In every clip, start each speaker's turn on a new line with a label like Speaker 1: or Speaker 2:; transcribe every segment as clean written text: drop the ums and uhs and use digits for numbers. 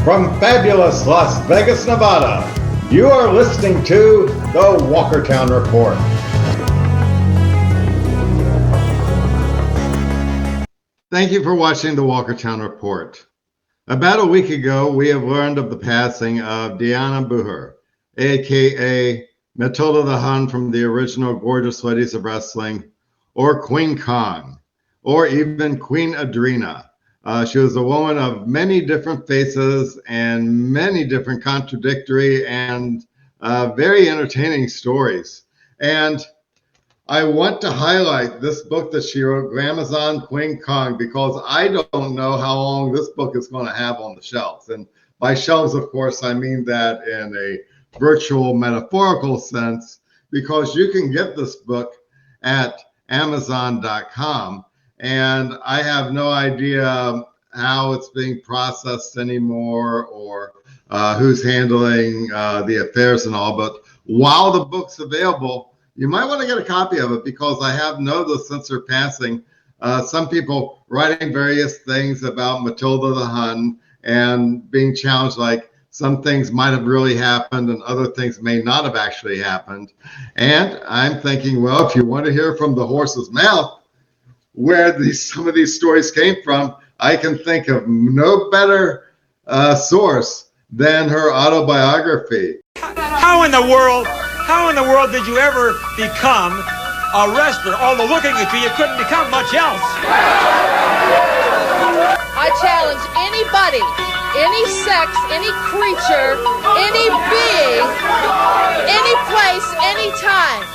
Speaker 1: From fabulous Las Vegas, Nevada, you are listening to the Walkertown Report. Thank you for watching the Walkertown Report. About a week ago, we have learned of the passing of Deanna Booher, aka Matilda the Hun from the original Gorgeous Ladies of Wrestling, or Queen Kong, or even Queen Adrena. She was a woman of many different faces and many different contradictory and very entertaining stories. And I want to highlight this book that she wrote, Glamazon Queen Kong, because I don't know how long this book is going to have on the shelves. And by shelves, of course, I mean that in a virtual metaphorical sense, because you can get this book at Amazon.com. And I have no idea how it's being processed anymore or who's handling the affairs and all. But while the book's available, you might want to get a copy of it, because I have noticed since her passing, some people writing various things about Matilda the Hun and being challenged, like some things might have really happened and other things may not have actually happened. And I'm thinking, well, if you want to hear from the horse's mouth where some of these stories came from, I can think of no better source than her autobiography.
Speaker 2: How in the world did you ever become a wrestler? Although looking at you couldn't become much else.
Speaker 3: I challenge anybody, any sex, any creature, any being, any place, any time.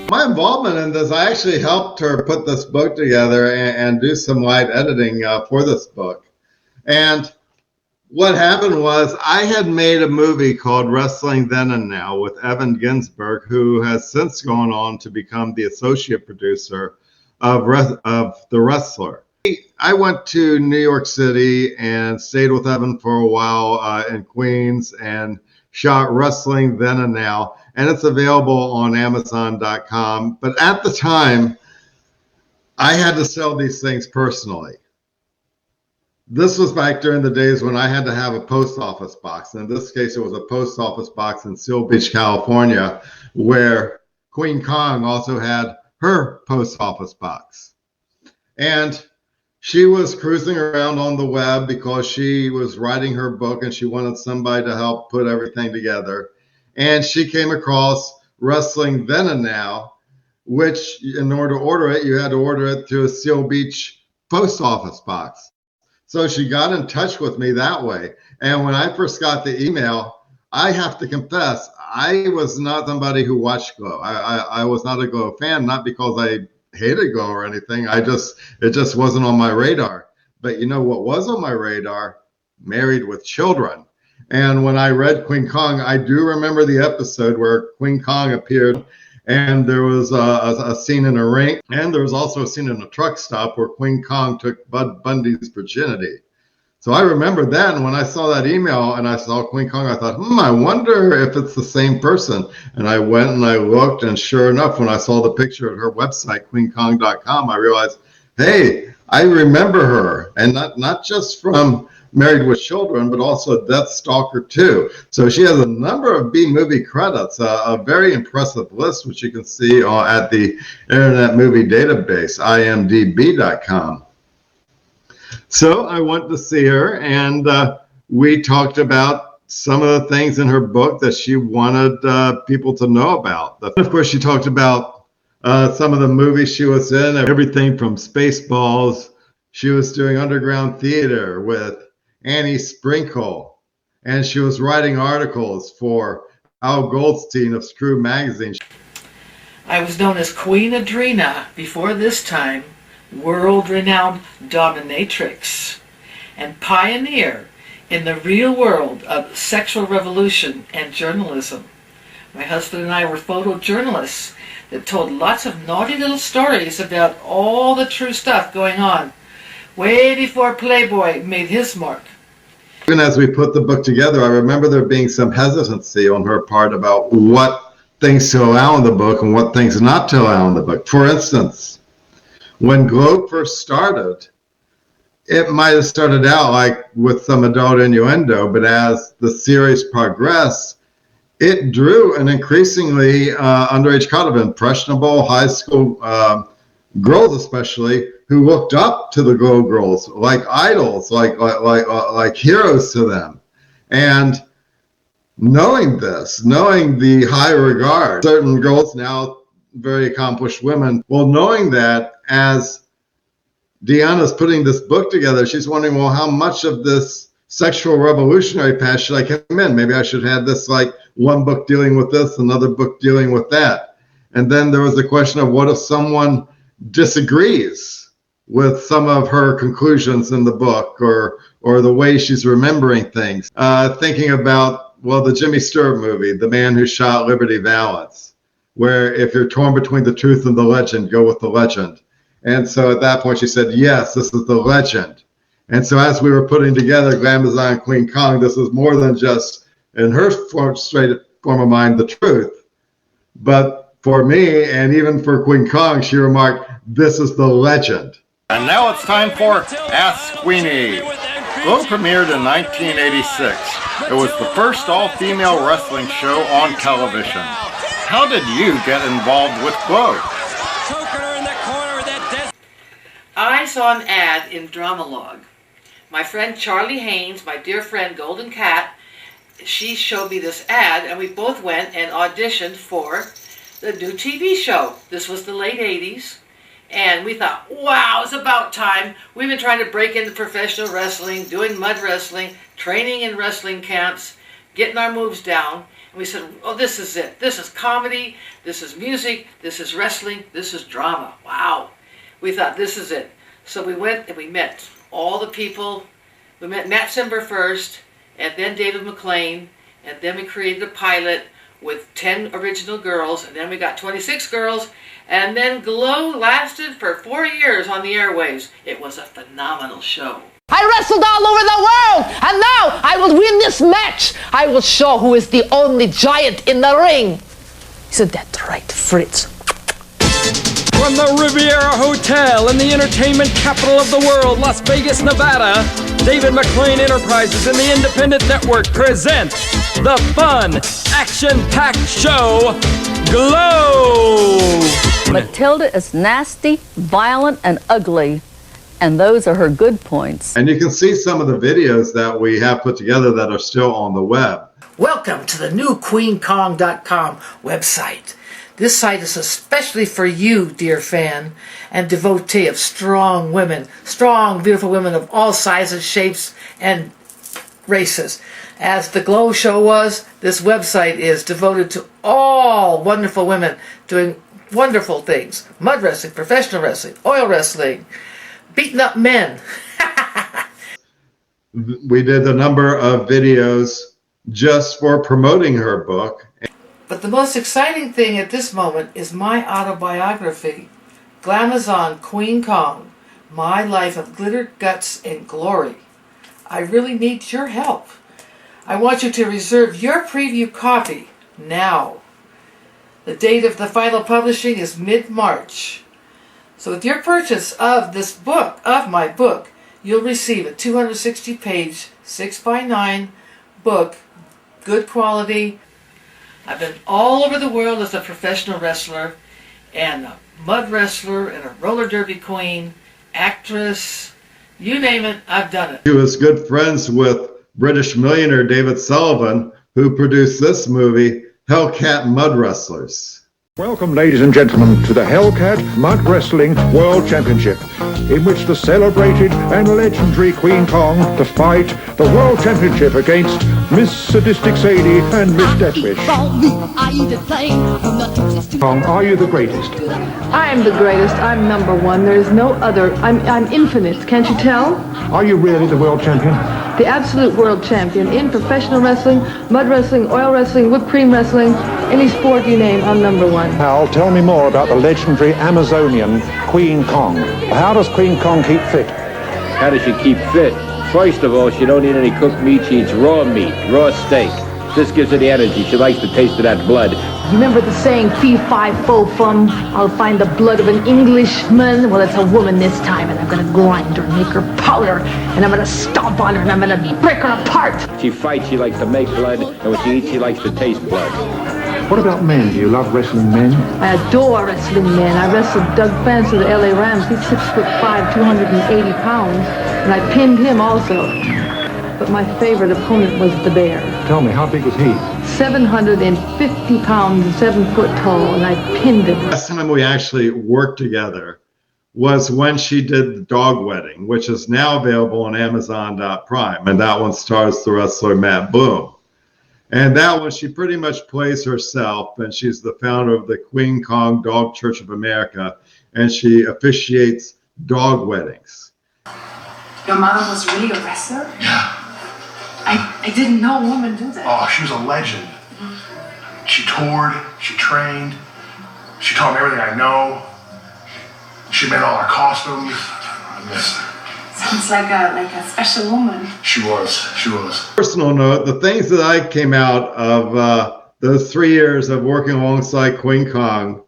Speaker 1: My involvement in this, I actually helped her put this book together and do some light editing for this book. And what happened was I had made a movie called Wrestling Then and Now with Evan Ginsberg, who has since gone on to become the associate producer of The Wrestler. I went to New York City and stayed with Evan for a while in Queens and shot Wrestling Then and Now. And it's available on Amazon.com. But at the time, I had to sell these things personally. This was back during the days when I had to have a post office box. In this case, it was a post office box in Seal Beach, California, where Queen Kong also had her post office box. And she was cruising around on the web because she was writing her book and she wanted somebody to help put everything together. And she came across Wrestling Then and Now, which in order to order it, you had to order it through a Seal Beach post office box. So she got in touch with me that way. And when I first got the email, I have to confess, I was not somebody who watched Glow. I was not a Glow fan, not because I hated Glow or anything. It just wasn't on my radar. But you know what was on my radar? Married with Children. And when I read Queen Kong, I do remember the episode where Queen Kong appeared and there was a scene in a ring. And there was also a scene in a truck stop where Queen Kong took Bud Bundy's virginity. So I remember then when I saw that email and I saw Queen Kong, I thought, I wonder if it's the same person. And I went and I looked, and sure enough, when I saw the picture at her website, queenkong.com, I realized, hey, I remember her. And not just from Married with Children, but also Death Stalker 2. So she has a number of B-movie credits, a very impressive list, which you can see at the Internet Movie Database, imdb.com. So I went to see her, and we talked about some of the things in her book that she wanted people to know about. Of course, she talked about some of the movies she was in, everything from Spaceballs. She was doing underground theater with Annie Sprinkle, and she was writing articles for Al Goldstein of Screw Magazine.
Speaker 4: I was known as Queen Adrena before this time, world-renowned dominatrix, and pioneer in the real world of sexual revolution and journalism. My husband and I were photojournalists that told lots of naughty little stories about all the true stuff going on way before Playboy made his mark.
Speaker 1: Even as we put the book together, I remember there being some hesitancy on her part about what things to allow in the book and what things not to allow in the book. For instance, when Globe first started, it might have started out like with some adult innuendo, but as the series progressed, it drew an increasingly underage crowd of impressionable high school girls, especially, who looked up to the Globe girls like idols, like heroes to them. And knowing this, knowing the high regard, certain girls, now very accomplished women, well, knowing that as Deanna's putting this book together, she's wondering, well, how much of this sexual revolutionary past should I come in? Maybe I should have this, like, one book dealing with this, another book dealing with that. And then there was the question of what if someone disagrees with some of her conclusions in the book, or the way she's remembering things. Thinking about, well, the Jimmy Stewart movie, The Man Who Shot Liberty Valance, where if you're torn between the truth and the legend, go with the legend. And so at that point she said, yes, this is the legend. And so as we were putting together Glamazon Queen Kong, this was more than just, in her straight form of mind, the truth. But for me, and even for Queen Kong, she remarked, this is the legend.
Speaker 5: And now it's time for Ask Queenie. Glow premiered in 1986. It was the first all-female wrestling show on television. How did you get involved with Glow?
Speaker 4: I saw an ad in Dramalog. My friend Charlie Haynes, my dear friend Golden Cat, she showed me this ad, and we both went and auditioned for the new TV show. This was the late 80s, and we thought, wow, it's about time. We've been trying to break into professional wrestling, doing mud wrestling, training in wrestling camps, getting our moves down. And we said, oh, this is it. This is comedy, this is music, this is wrestling, this is drama. Wow. We thought, this is it. So we went and we met all the people. We met Matt Simber first, and then David McLean, and then we created a pilot with 10 original girls, and then we got 26 girls, and then Glow lasted for 4 years on the airwaves. It was a phenomenal show.
Speaker 3: I wrestled all over the world, and now I will win this match. I will show who is the only giant in the ring. Isn't that right, Fritz?
Speaker 6: From the Riviera Hotel in the entertainment capital of the world, Las Vegas, Nevada, David McLean Enterprises and the Independent Network present the fun, action-packed show, Glow!
Speaker 7: Matilda is nasty, violent, and ugly, and those are her good points.
Speaker 1: And you can see some of the videos that we have put together that are still on the web.
Speaker 4: Welcome to the new QueenKong.com website. This site is especially for you, dear fan and devotee of strong women, strong, beautiful women of all sizes, shapes, and races. As the Glow show was, this website is devoted to all wonderful women doing wonderful things. Mud wrestling, professional wrestling, oil wrestling, beating up men.
Speaker 1: We did a number of videos just for promoting her book.
Speaker 4: But the most exciting thing at this moment is my autobiography, Glamazon Queen Kong, My Life of Glitter, Guts, and Glory. I really need your help. I want you to reserve your preview copy now. The date of the final publishing is mid-March. So with your purchase of this book, of my book, you'll receive a 260-page, 6x9 book, good quality. I've been all over the world as a professional wrestler, and a mud wrestler, and a roller derby queen, actress, you name it, I've done it.
Speaker 1: He was good friends with British millionaire David Sullivan, who produced this movie, Hellcat Mud Wrestlers.
Speaker 8: Welcome, ladies and gentlemen, to the Hellcat Mud Wrestling World Championship. in which the celebrated and legendary Queen Kong to fight the World Championship against Miss Sadistic Sadie and Miss Deathwish. Kong, are you the greatest?
Speaker 9: I am the greatest. I'm number one. There is no other. I'm infinite. Can't you tell?
Speaker 8: Are you really the world champion?
Speaker 9: The absolute world champion in professional wrestling, mud wrestling, oil wrestling, whipped cream wrestling, any sport you name, I'm number one.
Speaker 8: Hal, tell me more about the legendary Amazonian Queen Kong. How does Queen Kong keep fit?
Speaker 10: How does she keep fit? First of all, she don't eat any cooked meat. She eats raw meat, raw steak. This gives her the energy. She likes the taste of that blood.
Speaker 9: You remember the saying, fee, fi, fo, fum, I'll find the blood of an Englishman? Well, it's a woman this time, and I'm going to grind her, make her powder, and I'm going to stomp on her, and I'm going to break her apart.
Speaker 10: She fights, she likes to make blood, and when she eats, she likes to taste blood.
Speaker 8: What about men? Do you love wrestling men?
Speaker 9: I adore wrestling men. I wrestled Doug Fance of the LA Rams. He's 6'5", 280 pounds, and I pinned him also. But my favorite opponent was the Bear.
Speaker 8: Tell me, how big was he?
Speaker 9: 750 pounds, 7 foot tall, and I pinned him.
Speaker 1: The last time we actually worked together was when she did the Dog Wedding, which is now available on Amazon.Prime, and that one stars the wrestler Matt Boom. And that one, she pretty much plays herself, and she's the founder of the Queen Kong Dog Church of America, and she officiates dog weddings.
Speaker 11: Your mother was really a wrestler?
Speaker 12: Yeah.
Speaker 11: I didn't know a woman do that.
Speaker 12: Oh, she was a legend. She toured, she trained, she taught me everything I know. She made all our costumes. I miss her.
Speaker 11: Sounds like a special woman.
Speaker 12: She was.
Speaker 1: Personal note, the things that I came out of those 3 years of working alongside Queen Kong,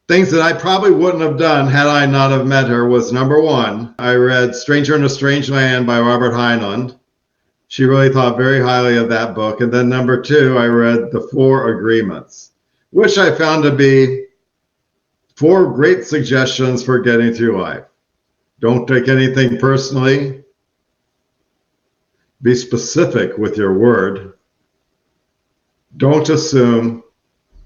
Speaker 1: things that I probably wouldn't have done had I not have met her was, number one, I read Stranger in a Strange Land by Robert Heinlein. She really thought very highly of that book. And then number two, I read The 4 Agreements, which I found to be 4 great suggestions for getting through life. Don't take anything personally. Be specific with your word. Don't assume,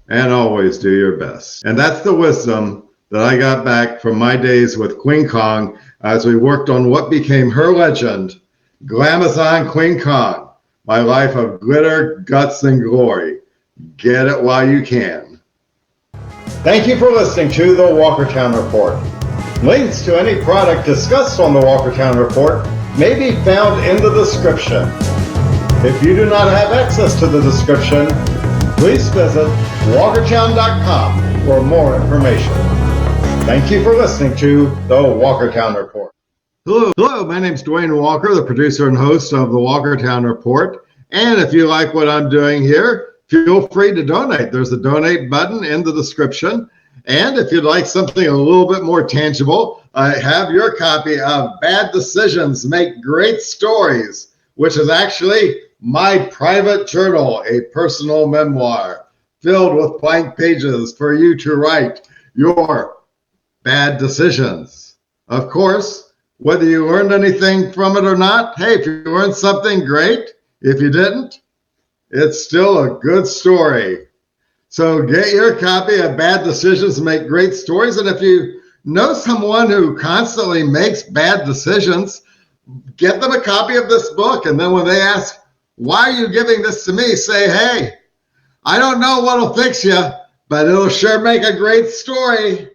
Speaker 1: and always do your best. And that's the wisdom that I got back from my days with Queen Kong as we worked on what became her legend, Glamazon Queen Kong, my life of glitter, guts, and glory. Get it while you can. Thank you for listening to the Walkertown Report. Links to any product discussed on the Walkertown Report may be found in the description. If you do not have access to the description, please visit Walkertown.com for more information. Thank you for listening to the Walkertown Report. Hello, my name's Dwayne Walker, the producer and host of the Walkertown Report. And if you like what I'm doing here, feel free to donate. There's a donate button in the description. And if you'd like something a little bit more tangible, I have your copy of Bad Decisions Make Great Stories, which is actually my private journal, a personal memoir filled with blank pages for you to write your bad decisions. Of course, whether you learned anything from it or not, hey, if you learned something, great. If you didn't, it's still a good story. So get your copy of Bad Decisions Make Great Stories. And if you know someone who constantly makes bad decisions, get them a copy of this book. And then when they ask, why are you giving this to me? Say, hey, I don't know what'll fix you, but it'll sure make a great story.